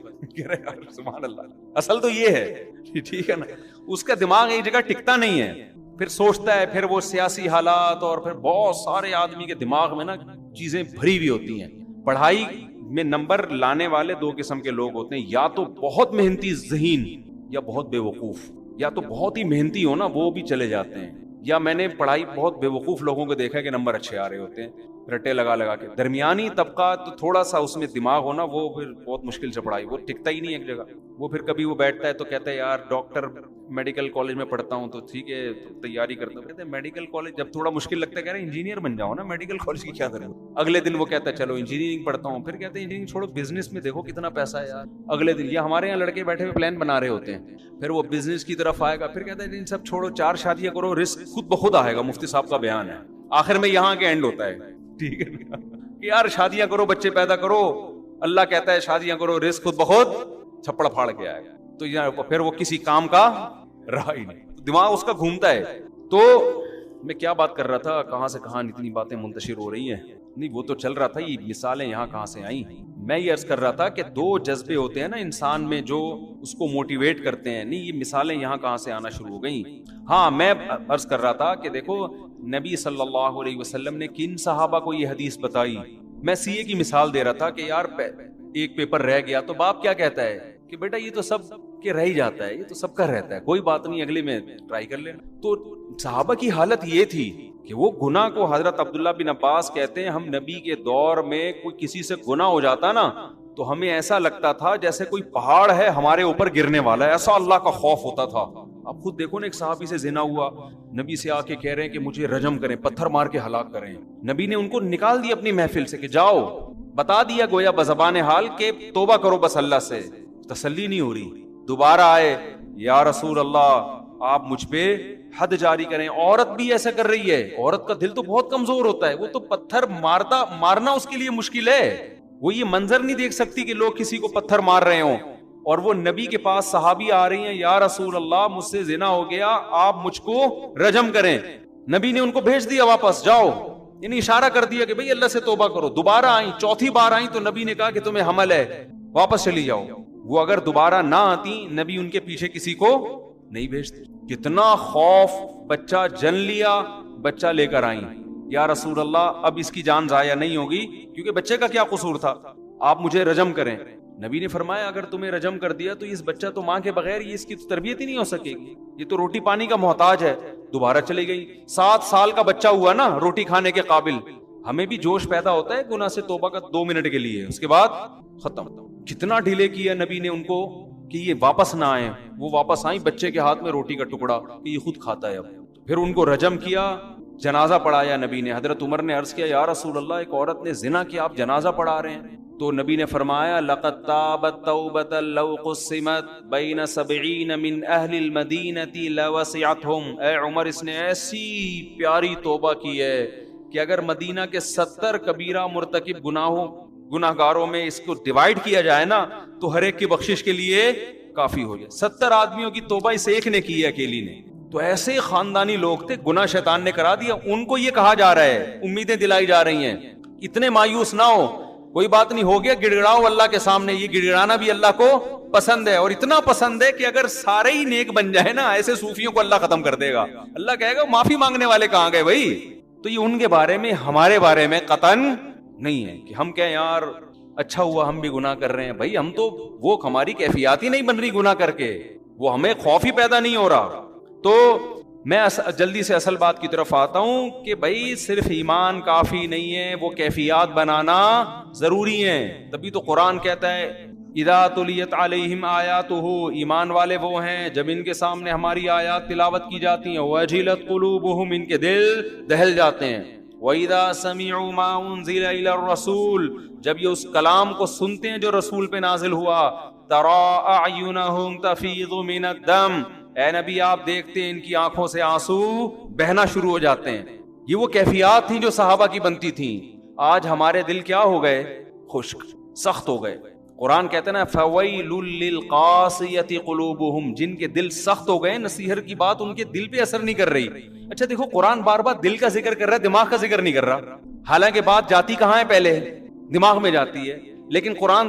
سبحان اللہ, اصل تو یہ ہے, ٹھیک ہے نا. اس کا دماغ ایک جگہ ٹکتا نہیں ہے, پھر سوچتا ہے, پھر وہ سیاسی حالات اور پھر بہت سارے آدمی کے دماغ میں نا چیزیں بھری ہوئی ہوتی ہیں. پڑھائی میں نمبر لانے والے 2 قسم کے لوگ ہوتے ہیں, یا تو بہت محنتی ذہین یا بہت بے وقوف. یا تو بہت ہی محنتی ہو نا, وہ بھی چلے جاتے ہیں, یا میں نے پڑھائی بہت بے وقوف لوگوں کو دیکھا کہ نمبر اچھے آ رہے ہوتے ہیں رٹے لگا کے. درمیانی طبقہ تو تھوڑا سا اس میں دماغ ہونا, وہ پھر بہت مشکل سے پڑھائی, وہ ٹکتا ہی نہیں ایک جگہ. وہ پھر کبھی وہ بیٹھتا ہے تو کہتا ہے یار ڈاکٹر میڈیکل کالج میں پڑھتا ہوں, تو ٹھیک ہے تیاری کرتا ہوں. کہتے ہیں میڈیکل کالج جب تھوڑا مشکل لگتا ہے, کہہ رہے انجینئر بن جاؤ نا, میڈیکل کالج کی کیا ضرورت. اگلے دن وہ کہتا ہے چلو انجینئرنگ پڑھتا ہوں. پھر کہتے ہیں انجینئرنگ چھوڑو, بزنس میں دیکھو کتنا پیسہ ہے یار. اگلے دن یہ ہمارے یہاں لڑکے بیٹھے ہوئے پلان بنا رہے ہوتے ہیں, پھر وہ بزنس کی طرف آئے گا, پھر کہتا ہے ان سب چھوڑو, 4 شادیاں کرو, رسک خود بخود آئے گا. مفتی صاحب کا بیان ہے, آخر میں یہاں کے اینڈ ہوتا ہے, ٹھیک ہے کہ یار شادیاں کرو, بچے پیدا کرو, اللہ کہتا ہے شادیاں کرو, رزق خود بخود چھپڑ پھاڑ کے آئے گا. تو پھر وہ کسی کام کا رہا ہی نہیں, دماغ اس کا گھومتا ہے. تو میں کیا بات کر رہا تھا, کہاں سے کہاں اتنی باتیں منتشر ہو رہی ہیں. نہیں وہ تو چل رہا تھا, یہ مثالیں یہاں کہاں سے آئیں. میں یہ عرض کر رہا تھا کہ 2 جذبے ہوتے ہیں نا انسان میں جو اس کو موٹیویٹ کرتے ہیں. نہیں یہ مثالیں یہاں کہاں سے آنا شروع ہو گئیں. ہاں میں عرض کر رہا تھا کہ دیکھو نبی صلی اللہ علیہ وسلم نے کن صحابہ کو یہ حدیث بتائی. میں سی اے کی مثال دے رہا تھا کہ یار ایک پیپر رہ گیا تو باپ کیا کہتا ہے کہ بیٹا یہ تو سب کے رہ ہی جاتا ہے, یہ تو سب کا رہتا ہے, کوئی بات نہیں اگلے میں ٹرائی کر لینا. تو صحابہ کی حالت یہ تھی کہ وہ گناہ کو, حضرت عبداللہ بن عباس کہتے ہیں ہم نبی کے دور میں کوئی کسی سے گناہ ہو جاتا نا تو ہمیں ایسا لگتا تھا جیسے کوئی پہاڑ ہے ہمارے اوپر گرنے والا ہے, ایسا اللہ کا خوف ہوتا تھا. اب خود دیکھو نا, ایک صحابی سے زنا ہوا, نبی سے آ کے کہہ رہے ہیں کہ مجھے رجم کریں, پتھر مار کے ہلاک کریں. نبی نے ان کو نکال دیا اپنی محفل سے کہ جاؤ, بتا دیا گویا بزبان حال کہ توبہ کرو بس اللہ سے. تسلی نہیں ہو رہی, دوبارہ آئے, یا رسول اللہ آپ مجھ پہ حد جاری کریں. عورت بھی ایسا کر رہی ہے, عورت کا دل تو بہت کمزور ہوتا ہے, وہ تو پتھر مارنا اس کے لیے مشکل ہے. وہ یہ منظر نہیں دیکھ سکتی کہ لوگ کسی کو پتھر مار رہے ہوں, اور وہ نبی کے پاس صحابی آ رہی ہیں, یا رسول اللہ مجھ سے زنا ہو گیا, آپ مجھ کو رجم کریں. نبی نے ان کو بھیج دیا واپس, جاؤ. یعنی اشارہ کر دیا کہ بھئی اللہ سے توبہ کرو. دوبارہ آئیں, چوتھی بار آئیں تو نبی نے کہا کہ تمہیں حمل ہے, واپس چلی جاؤ. وہ اگر دوبارہ نہ آتی, نبی ان کے پیچھے کسی کو نہیں بھیجتے. کتنا خوف, بچہ جن لیا, بچہ لے کر آئیں, یا رسول اللہ اب اس کی جان ضائع نہیں ہوگی, کیونکہ بچے کا کیا قصور تھا, آپ مجھے رجم کریں. نبی نے فرمایا اگر تمہیں رجم کر دیا تو اس بچہ تو ماں کے بغیر یہ اس کی تربیت ہی نہیں ہو سکے گی, یہ تو روٹی پانی کا محتاج ہے. دوبارہ چلی گئی. 7 سال کا بچہ ہوا نا, روٹی کھانے کے قابل. ہمیں بھی جوش پیدا ہوتا ہے گناہ سے توبہ کا 2 منٹ کے لیے, اس کے بعد ختم. کتنا ڈیلے کیا نبی نے ان کو کہ یہ واپس نہ آئے. وہ واپس آئیں, بچے کے ہاتھ میں روٹی کا ٹکڑا کہ یہ خود کھاتا ہے. اب پھر ان کو رجم کیا, جنازہ پڑھایا نبی نے. حضرت عمر نے عرض کیا یا رسول اللہ ایک عورت نے زنا کیا, آپ جنازہ پڑھا رہے ہیں؟ تو نبی نے فرمایا لقد تابت توبۃ لو قسمت بین 70 من اہل المدینہ لوسعتهم. اے عمر, اس نے ایسی پیاری توبہ کی ہے کہ اگر مدینہ کے 70 کبیرہ مرتکب گناہگاروں میں اس کو ڈیوائیڈ کیا جائے نا تو ہر ایک کی بخشش کے لیے کافی ہو جائے. 70 آدمیوں کی توبہ اس ایک نے کی ہے, اکیلی نے. تو ایسے خاندانی لوگ تھے, گناہ شیطان نے کرا دیا. ان کو یہ کہا جا رہا ہے, امیدیں دلائی جا رہی ہیں, اتنے مایوس نہ ہو, کوئی بات نہیں, ہو گیا, گڑ گڑاؤ اللہ کے سامنے. یہ گڑ گڑانا بھی اللہ کو پسند ہے, اور اتنا پسند ہے کہ اگر سارے ہی نیک بن جائے نا, ایسے صوفیوں کو اللہ ختم کر دے گا. اللہ کہے گا معافی مانگنے والے کہاں گئے بھائی. تو یہ ان کے بارے میں, ہمارے بارے میں قطعاً نہیں ہے کہ ہم کہیں یار اچھا ہوا ہم بھی گناہ کر رہے ہیں. بھائی ہم تو, وہ ہماری کیفیات ہی نہیں بن رہی گناہ کر کے, وہ ہمیں خوف ہی پیدا نہیں ہو رہا. تو میں جلدی سے اصل بات کی طرف آتا ہوں کہ بھائی صرف ایمان کافی نہیں ہے, وہ کیفیات بنانا ضروری ہے. تبھی تو قرآن کہتا ہے اذا تلیت علیہم آیاتہ, ایمان والے وہ ہیں جب ان کے سامنے ہماری آیات تلاوت کی جاتی ہیں, وجلت قلوبہم, ان کے دل دہل جاتے ہیں. وَإِذَا سَمِعُوا مَا أُنزِلَ إِلَى الرَّسُولِ, جب یہ اس کلام کو سنتے ہیں جو رسول پہ نازل ہوا. تَرَىٰ أَعْيُنَهُمْ تَفِيضُ مِنَ الدَّمِ, اے نبی آپ دیکھتے ہیں ان کی آنکھوں سے آنسو بہنا شروع ہو جاتے ہیں. یہ وہ کیفیات تھیں جو صحابہ کی بنتی تھیں. آج ہمارے دل کیا ہو گئے, خشک, سخت ہو گئے. قرآن کہتے ہیں نا فَوَيْلٌ لِّلْقَاسِيَةِ قُلُوبُهُمْ, جن کے دل سخت ہو گئے, نصیحت کی بات ان کے دل پہ اثر نہیں کر رہی. اچھا دیکھو, قرآن بار بار دل کا ذکر کر رہا ہے, دماغ کا ذکر نہیں کر رہا. حالانکہ بات جاتی کہاں ہے, پہلے دماغ میں جاتی ہے, لیکن قرآن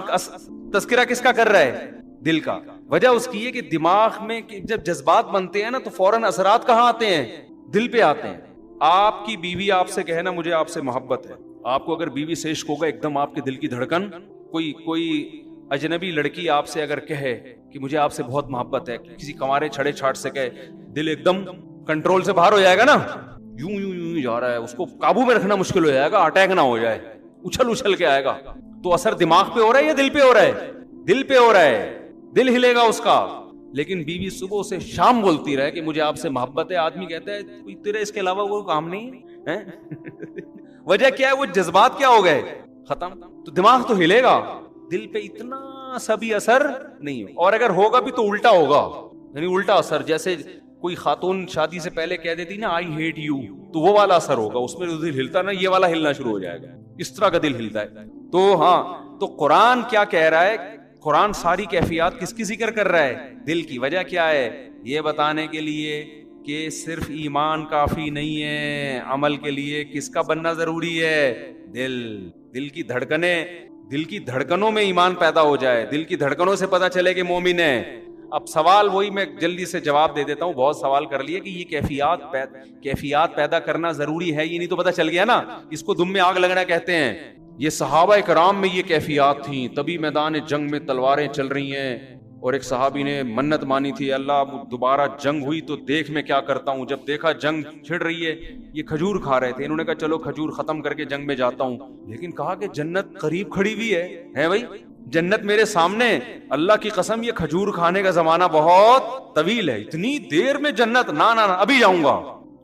تذکرہ کس کا کر رہا ہے, دل کا. وجہ اس کی ہے کہ دماغ میں جب جذبات بنتے ہیں نا تو فوراً اثرات کہاں آتے ہیں, دل پہ آتے ہیں. آپ کی بیوی آپ سے کہے نا مجھے آپ سے محبت ہے, آپ کو اگر بیوی سے عشق ہوگا, ایک دم آپ کے دل کی دھڑکن, کوئی اجنبی لڑکی آپ سے اگر کہے کہ مجھے آپ سے بہت محبت ہے, کسی کنوارے چھڑے چھاٹ سے کہے, دل ایک دم کنٹرول سے باہر ہو جائے گا نا, یوں یوں یوں جا رہا ہے, اس کو قابو میں رکھنا مشکل ہو جائے گا, اٹیک نہ ہو جائے, اچھل کے آئے گا. تو اثر دماغ پہ ہو رہا ہے یا دل پہ ہو رہا ہے, دل پہ ہو رہا ہے, دل ہلے گا اس کا. لیکن بیوی صبح سے شام بولتی رہے کہ مجھے آپ سے محبت ہے, آدمی کہتا ہے کوئی تیرے اس کے علاوہ وہ کام نہیں ہے. وجہ کیا ہے, وہ جذبات کیا ہو گئے, ختم. تو دماغ تو ہلے گا, دل پہ اتنا سا بھی اثر نہیں ہو. اور اگر ہوگا بھی تو الٹا ہوگا, یعنی الٹا اثر. جیسے کوئی خاتون شادی سے پہلے کہہ دیتی نا آئی ہیٹ یو, تو وہ والا اثر ہوگا, اس میں دل ہلتا نا, یہ والا ہلنا شروع ہو جائے گا, اس طرح کا دل ہلتا ہے. تو ہاں, تو قرآن کیا کہہ رہا ہے, قرآن ساری کیفیات کس کی ذکر کر رہا ہے, دل کی. وجہ کیا ہے, یہ بتانے کے لیے کہ صرف ایمان کافی نہیں ہے, عمل کے لیے کس کا بننا ضروری ہے, دل کی دھڑکنیں, دل کی دھڑکنوں میں ایمان پیدا ہو جائے, دل کی دھڑکنوں سے پتا چلے کہ مومن ہے. اب سوال وہی میں جلدی سے جواب دے دیتا ہوں, بہت سوال کر لیے کہ یہ کیفیات پیدا کرنا ضروری ہے, یہ نہیں تو پتا چل گیا نا, اس کو دم میں آگ لگنا کہتے ہیں. یہ صحابہ کرام میں یہ کیفیات تھیں, تبھی میدان جنگ میں تلواریں چل رہی ہیں. اور ایک صحابی نے منت مانی تھی, اللہ دوبارہ جنگ ہوئی تو دیکھ میں کیا کرتا ہوں. جب دیکھا جنگ چھڑ رہی ہے, یہ کھجور کھا رہے تھے, انہوں نے کہا چلو کھجور ختم کر کے جنگ میں جاتا ہوں. لیکن کہا کہ جنت قریب کھڑی ہوئی ہے بھائی, جنت میرے سامنے, اللہ کی قسم یہ کھجور کھانے کا زمانہ بہت طویل ہے, اتنی دیر میں جنت, نہ ابھی جاؤں گا,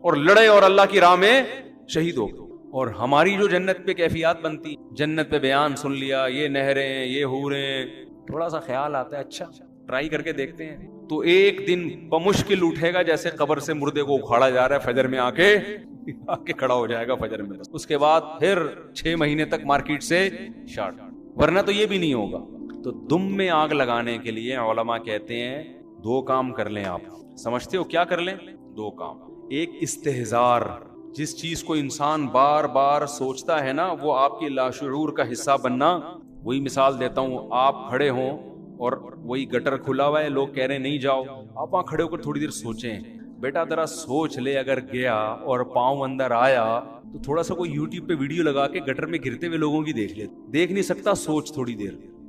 اور لڑے اور اللہ کی راہ میں شہید ہو. اور ہماری جو جنت پہ کیفیات بنتی, جنت پہ بیان سن لیا, یہ نہریں, یہ حوریں, تھوڑا سا خیال آتا ہے اچھا ٹرائی کر کے دیکھتے ہیں, تو ایک دن بمشکل اٹھے گا جیسے قبر سے مردے کو اکھاڑا جا رہا ہے, فجر میں آ کے کھڑا ہو جائے گا فجر میں. اس کے بعد پھر 6 مہینے تک مارکیٹ سے شارٹ, ورنہ تو یہ بھی نہیں ہوگا. تو دم میں آگ لگانے کے لیے علماء کہتے ہیں 2 کام کر لیں. آپ سمجھتے ہو کیا کر لیں؟ 2 کام. ایک استحزار, جس چیز کو انسان بار بار سوچتا ہے نا وہ آپ کی لاشعور کا حصہ بننا. وہی مثال دیتا ہوں, آپ کھڑے ہوں اور وہی گٹر کھلا ہوا ہے, لوگ کہہ رہے ہیں نہیں جاؤ, آپ وہاں کھڑے ہو کر تھوڑی دیر سوچیں, بیٹا ذرا سوچ لے, اگر گیا اور پاؤں اندر آیا تو تھوڑا سا کوئی یوٹیوب پہ ویڈیو لگا کے گٹر میں گرتے ہوئے لوگوں کی دیکھ لے. دیکھ نہیں سکتا, سوچ تھوڑی دیر.